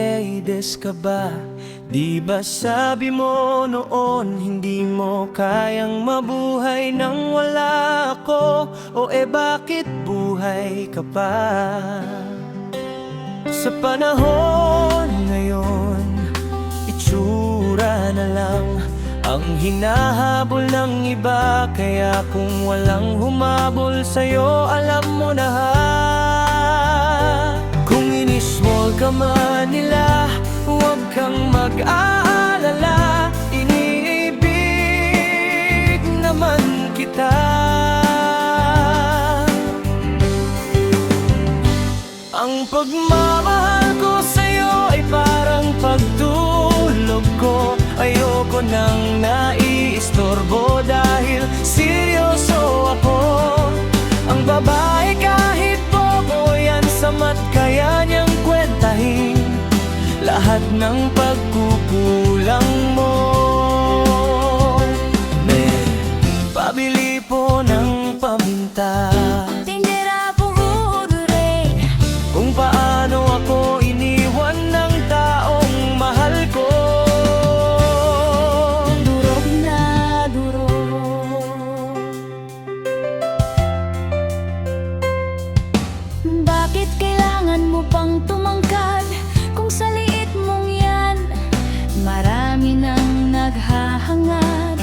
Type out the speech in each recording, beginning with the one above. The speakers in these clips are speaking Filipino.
Mercedes ka ba? Di ba sabi mo noon hindi mo kayang mabuhay nang wala ako? O bakit buhay ka pa? Sa panahon ngayon, itsura na lang ang hinahabol ng iba. Kaya kung walang humabol sa'yo, alam mo na kung inismol ka man nila, huwag kang mag-aalala. Iniibig naman kita. Ang pagmamahal ko sa'yo ay parang pagtulog ko. Ayoko nang naiistorbo dahil seryoso ako. Ang babae kahit bobo yan, samat kaya niyang kwentahin lahat ng pagkukulang mo. Pabili po ng paminta, tindera pong udure, kung paano ako iniwan ng taong mahal ko. durog na durog. Bakit kailangan mo pang tumangkad? Kung sa liit mong yan, marami nang naghahangad.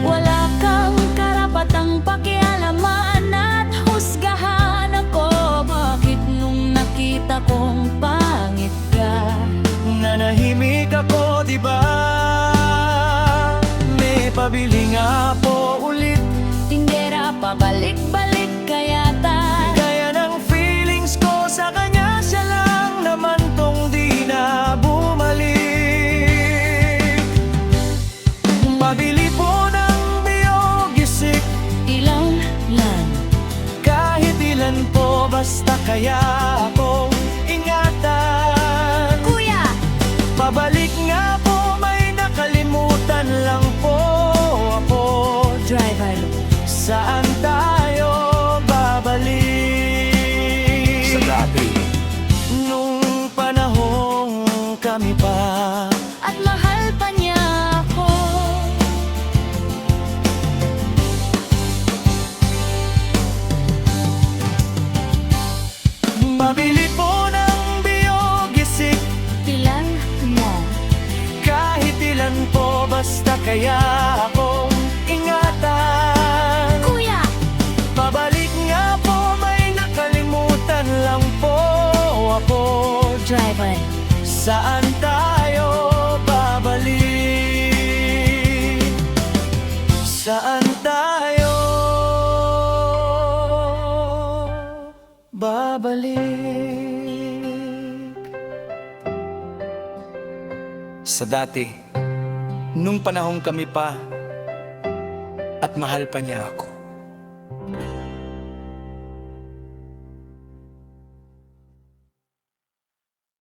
Wala kang karapatang pakialaman at husgahan ako. Bakit nung nakita kong pangit ka, Nanahimik ako, diba? May pabili nga po ulit, tindera pabalik-balik kaya ta. gaya ng feelings ko sa kanya, siya lang naman tong di na bumalik. Pabili po ng biyogisik, Ilang lan, kahit ilan po, basta kaya akong ingatan. kuya, Pabalik nga po, may nakalimutan lang po ako. driver. Saan tayo babalik? Sa dati, Nung panahong kami pa, At mahal pa niya ako. pabili po ng biyogisik, Ilang lan, kahit ilan po, basta kaya akong ingatan. kuya, Pabalik nga po, may nakalimutan lang po ako. driver. Saan tayo babalik? Saan tayo babalik? sa dati, nung panahong kami pa at mahal pa niya ako.